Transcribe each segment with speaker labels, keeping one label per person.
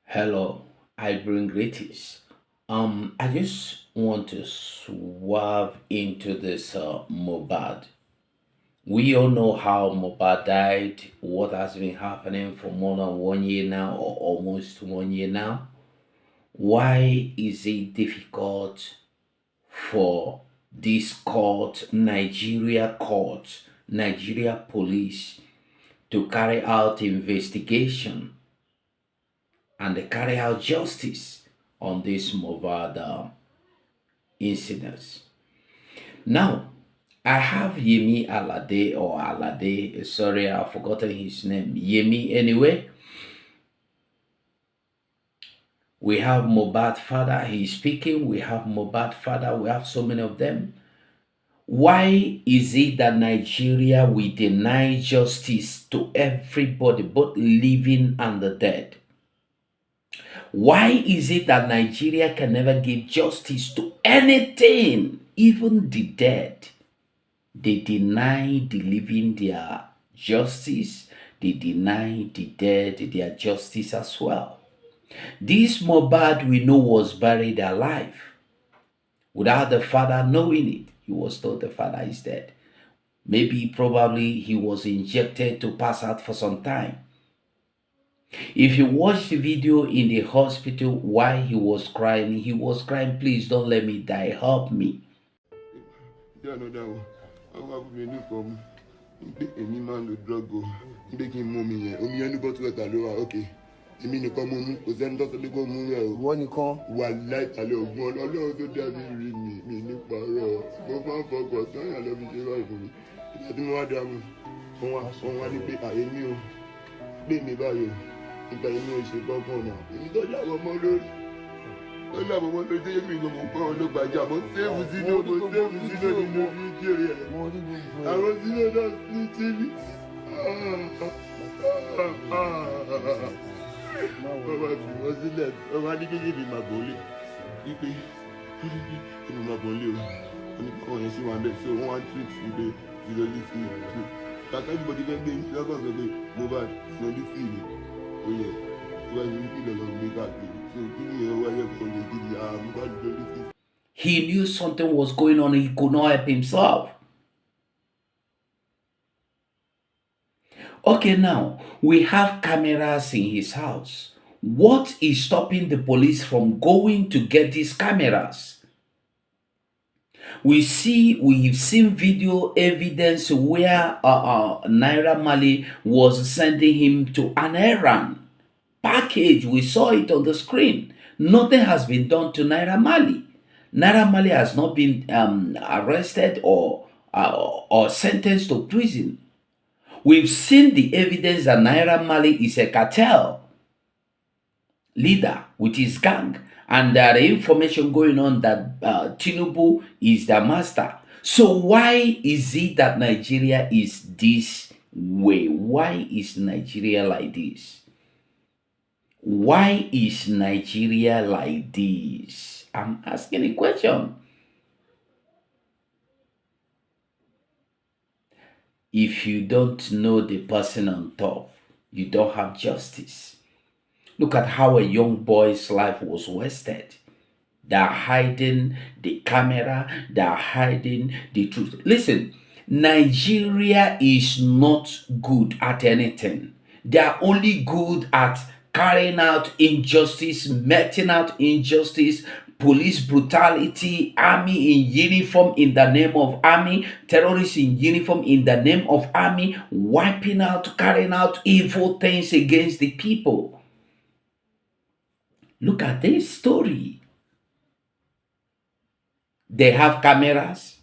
Speaker 1: Hello, I bring greetings. I just want to swerve into this Mohbad. We all know how Mohbad died, what has been happening for more than 1 year now, or almost 1 year now. Why is it difficult for this Nigeria police, to carry out investigation and they carry out justice on this Mohbad incidents. Now, I have Yemi Alade or Alade, sorry, I've forgotten his name. Yemi, anyway. We have Mohbad father, he's speaking. We have Mohbad father, we have so many of them. Why is it that Nigeria we deny justice to everybody, both living and the dead? Why is it that Nigeria can never give justice to anything, even the dead? They deny the living their justice, they deny the dead their justice as well. This Mohbad we know was buried alive without the father knowing it. He was told the father is dead. Maybe, probably, he was injected to pass out for some time. If you watch the video in the hospital, why he was crying, please don't let me die, help me.
Speaker 2: Yeah, no, that one. I have menu from any man with drug go. Making mommy, only any got to let alone. Okay. You mean you come on, because then that's the go moon.
Speaker 3: One you call?
Speaker 2: One light alone, one alone to tell me, me, paro. Go for God, I love you, right for me. I don't know what I'm on one bit. I knew. Be me by you. If I know she go now. You don't have a mother. I love a mother. They bring a more look by Jam. Save Zino, save Zino in Nigeria. I was in that TV. Was it that? Oh, I didn't give him my bully. You pay. Give him my bully. When you see one bed, so one trick, you listen. That everybody can be in trouble with the Mohbad. No, this evening. Oh, yeah. So, I didn't feel along with that. So, give me a way of the
Speaker 1: He knew something was going on, he could not help himself. Okay, now we have cameras in his house. What is stopping the police from going to get these cameras? We've seen video evidence where Naira Mali was sending him to an errand package. We saw it on the screen. Nothing has been done to Naira Mali. Naira Mali has not been arrested or sentenced to prison. We've seen the evidence that Naira Mali is a cartel leader with his gang, and there are information going on that Tinubu is the master. So why is it that Nigeria is this way? Why is Nigeria like this? Why is Nigeria like this? I'm asking a question. If you don't know the person on top, you don't have justice. Look at how a young boy's life was wasted. They're hiding the camera, they're hiding the truth. Listen, Nigeria is not good at anything. They are only good at carrying out injustice, meting out injustice, police brutality, army in uniform in the name of army, terrorists in uniform in the name of army, wiping out, carrying out evil things against the people. Look at this story. They have cameras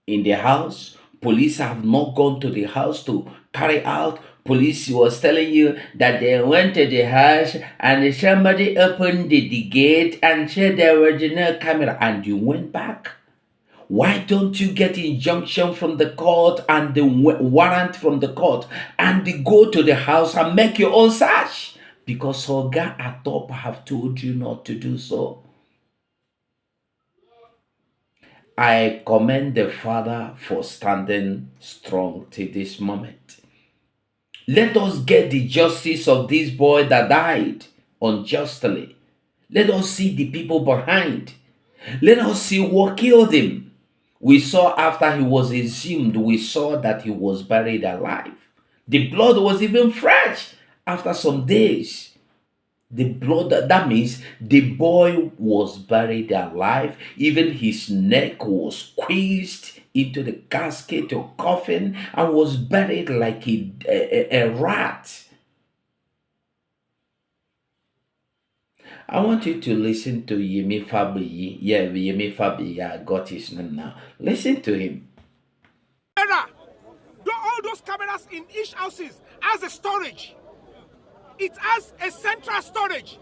Speaker 1: in the house. Police have not gone to the house to carry out. Police was telling you that they went to the house and somebody opened the gate and said there was no camera, and you went back. Why don't you get injunction from the court and the warrant from the court and go to the house and make your own search? Because Oga at top have told you not to do so. I commend the Father for standing strong till this moment. Let us get the justice of this boy that died. unjustly. Let us see the people behind. Let us see what killed him. We saw after he was exhumed, we saw that he was buried alive. The blood was even fresh after some days. The blood, that means the boy was buried alive. Even his neck was squeezed into the casket or coffin and was buried like a rat. I want you to listen to Yemi Fabiyi. Yeah, Yemi Fabiyi, I got his name now. Listen to him.
Speaker 3: All those cameras in each houses has a storage. It has a central storage.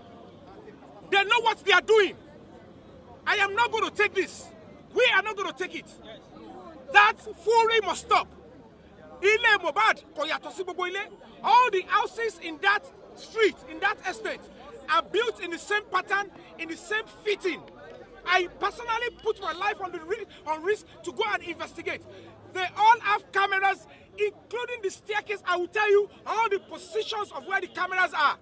Speaker 3: They know what they are doing. I am not going to take this. We are not going to take it. That fury must stop. Ile Mohbad, all the houses in that street, in that estate, are built in the same pattern, in the same fitting. I personally put my life on risk to go and investigate. They all have cameras, including the staircase. I will tell you all the positions of where the cameras are.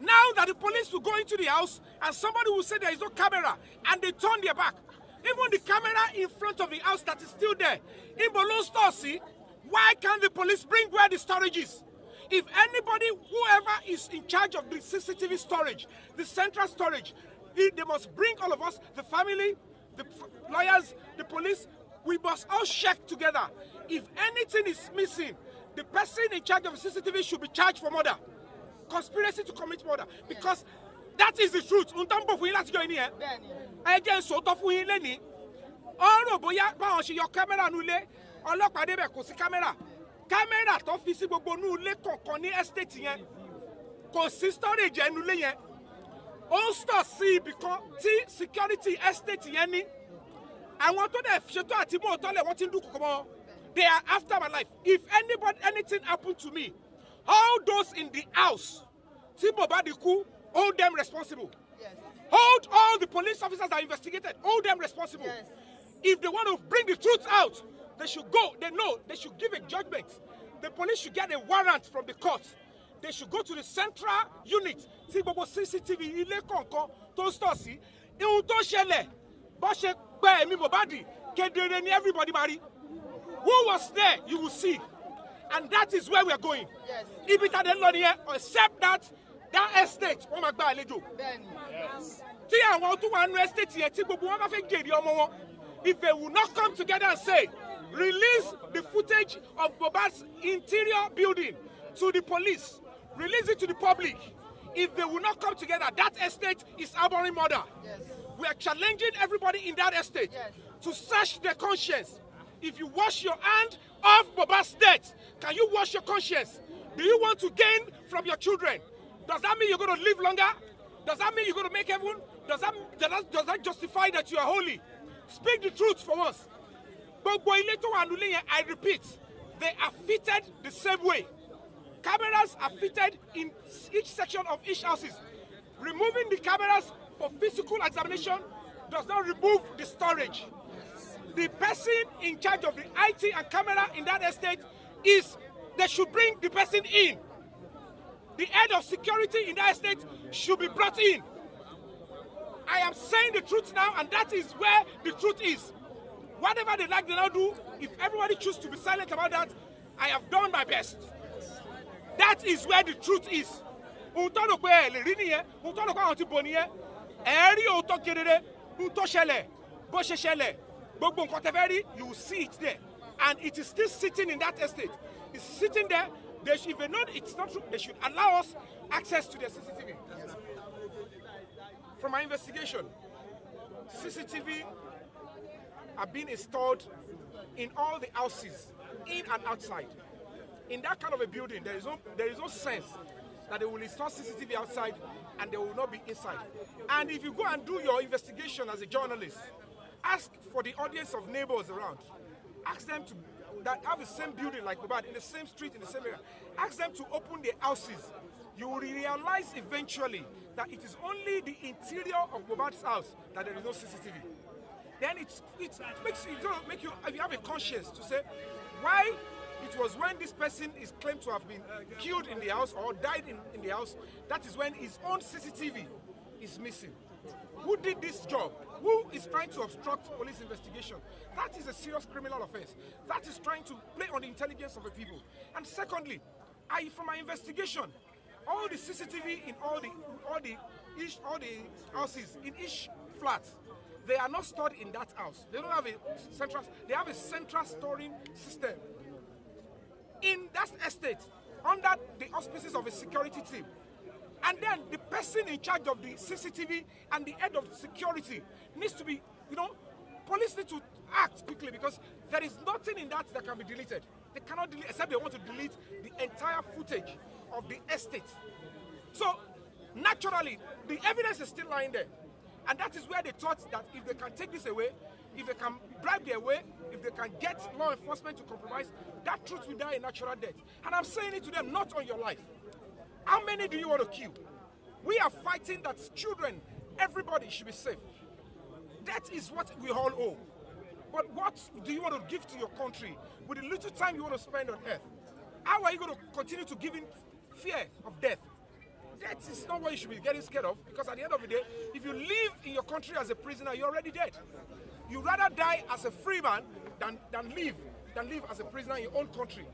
Speaker 3: Now that the police will go into the house and somebody will say there is no camera and they turn their back. Even the camera in front of the house that is still there. In Bolon store, see, why can't the police bring where the storage is? If anybody, whoever is in charge of the CCTV storage, the central storage, they must bring all of us, the family, the lawyers, the police. We must all check together. If anything is missing, the person in charge of the CCTV should be charged for murder. Conspiracy to commit murder. Because that is the truth. Untambo fún yín láti jọ ìní ẹ. Ẹ jẹ́ n sòótọ́ fún yín lẹ́ni. Ọ̀rọ̀ bóyá báwọn ṣe yọ kámẹ́rà nulẹ̀, ọlọ́pàá débẹ̀ kò sí kámẹ́rà. Kámẹ́rà tó fi sí gbogbo nulẹ̀ kọ̀ọ̀kan ní estate yẹn. Kò sí storage ẹ̀ nulẹ̀ yẹn. Ó ń stọ̀ sí ibì kan tí security estate yẹn ní. Àwọn tó dẹ̀ ṣètò àti mú òtọ́lẹ̀ wọ́n ti ń dúnkòkò mọ́. They are after my life. If anything happened to me, all those in the house, tí Mohbad kú, hold them responsible. Yes. Hold all the police officers that investigated, hold them responsible. Yes. If they want to bring the truth out, they should go. They know they should give a judgment. The police should get a warrant from the court. They should go to the central unit. See gbogbo CCTV ilé kọ̀ọ̀kan tó ń stọ̀ sí. Ihun tó ṣẹlẹ̀ bó ṣe pẹ́ ẹ̀mí Mohbad kedere ni everybody máa rí. Who was there, you will see. And that is where we are going. Yes. Ibi tá dé lọ nìyẹn, except that estate wọ́n máa gba àlejò. Yes. Tí àwọn tó wà nínú estate yẹn tí gbogbo wọn bá fẹ́ gèrè ọmọ wọn, if they will not come together and say, release the footage of Mohbad's interior building to the police, release it to the public. If they will not come together, that estate is harboring murder. Yes. We are challenging everybody in that estate to search their conscience. If you wash your hand off Mohbad's death, can you wash your conscience? Do you want to gain from your children? Does that mean you're going to live longer? Does that mean you're going to make heaven? Does that justify that you are holy? Speak the truth for once. I repeat, they are fitted the same way. Cameras are fitted in each section of each houses. Removing the cameras for physical examination does not remove the storage. The person in charge of the IT and camera in that estate they should bring the person in. The head of security in that estate should be brought in. I am saying the truth now, and that is where the truth is. Whatever they like, they now do. If everybody chooses to be silent about that, I have done my best. That is where the truth is. You will see it there. And it is still sitting in that estate. It's sitting there. If they know it's not true, they should allow us access to the CCTV. From my investigation, CCTV have been installed in all the houses, in and outside. In that kind of a building, there is no sense that they will install CCTV outside and they will not be inside. And if you go and do your investigation as a journalist, ask for the audience of neighbors around. Ask them that have the same building like Mohbad, in the same street, in the same area. Ask them to open their houses. You will realize eventually that it is only the interior of Mohbad's house that there is no CCTV. Then it makes you, if you have a conscience to say, why It was when this person is claimed to have been killed in the house or died in the house, that is when his own CCTV is missing. Who did this job? Who is trying to obstruct police investigation? That is a serious criminal offense. That is trying to play on the intelligence of the people. And secondly, from my investigation, all the CCTV in all the houses in each flat, they are not stored in that house. They don't have a central. They have a central storing system in that estate under the auspices of a security team. And then the person in charge of the CCTV and the head of security needs to be, police need to act quickly, because there is nothing in that can be deleted. They cannot delete, except they want to delete the entire footage of the estate. So, naturally, the evidence is still lying there. And that is where they thought that if they can take this away, if they can bribe their way, if they can get law enforcement to compromise, that truth will die a natural death. And I'm saying it to them, not on your life. How many do you want to kill? We are fighting that children, everybody should be safe. That is what we all owe. But what do you want to give to your country with the little time you want to spend on earth? How are you going to continue to give in fear of death? Death is not what you should be getting scared of, because at the end of the day, if you live in your country as a prisoner, you're already dead. You'd rather die as a free man than live as a prisoner in your own country,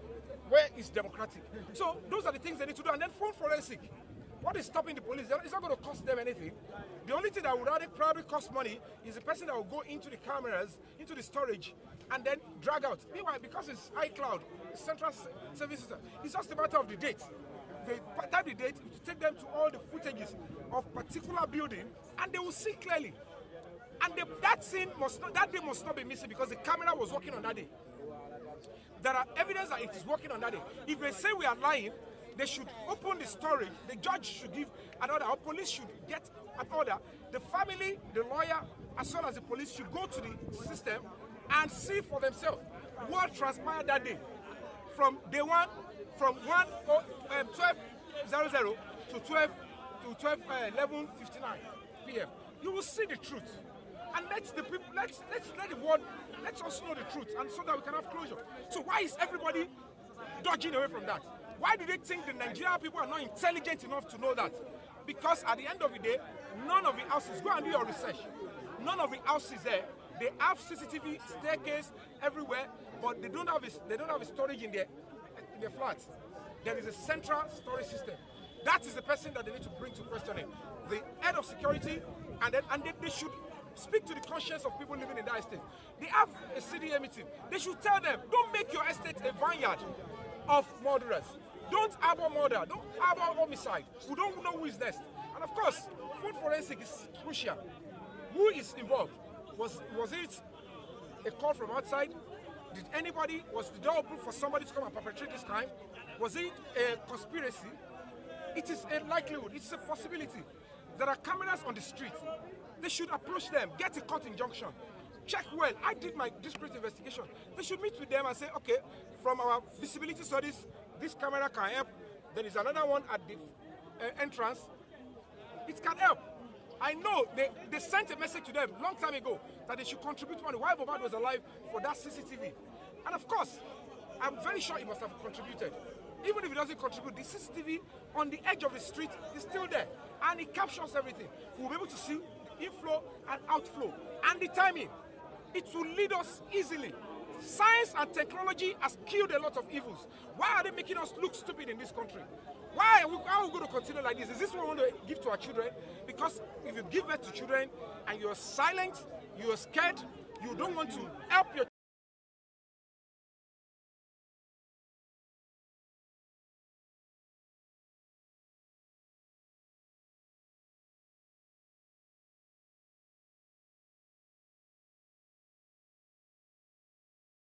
Speaker 3: where it's democratic. So those are the things they need to do. And then phone forensic. What is stopping the police? It's not going to cost them anything. The only thing that would probably cost money is the person that will go into the cameras, into the storage, and then drag out. Meanwhile, because it's iCloud, it's central service system, it's just a matter of the date. They type the date, to take them to all the footages of particular building, and they will see clearly. And that day must not be missing, because the camera was working on that day. There are evidence that it is working on that day. If they say we are lying, they should open the storage. The judge should give an order, or police should get an order. The family, the lawyer, as well as the police should go to the system and see for themselves what transpired that day. From day one, from 12:00 to 11:59 p.m. You will see the truth. And let the people, let's let the world, let us know the truth, and so that we can have closure. So why is everybody dodging away from that? Why do they think the Nigerian people are not intelligent enough to know that? Because at the end of the day, none of the houses, go and do your research, none of the houses there, they have CCTV, staircase everywhere, but they don't have a storage in their flats. There is a central storage system. That is the person that they need to bring to questioning. The head of security, and they should speak to the conscience of people living in that estate. They have a CDA meeting. They should tell them, don't make your estate a vineyard of murderers. Don't harbor murder. Don't harbor homicide. We don't know who is next. And of course, food forensic is crucial. Who is involved? Was it a call from outside? Was the door open for somebody to come and perpetrate this crime? Was it a conspiracy? It is a likelihood. It's a possibility. There are cameras on the street. They should approach them, get a court injunction, check well. I did my discreet investigation. They should meet with them and say, okay, from our visibility studies, this camera can help. There is another one at the entrance. It can help. I know they sent a message to them a long time ago that they should contribute money while Mohbad was alive for that CCTV. And of course, I'm very sure he must have contributed. Even if he doesn't contribute, the CCTV on the edge of the street is still there. And it captures everything. We'll be able to see the inflow and outflow. And the timing. It will lead us easily. Science and technology has killed a lot of evils. Why are they making us look stupid in this country? Why are we going to continue like this? Is this what we want to give to our children? Because if you give birth to children and you're silent, you're scared, you don't want to help your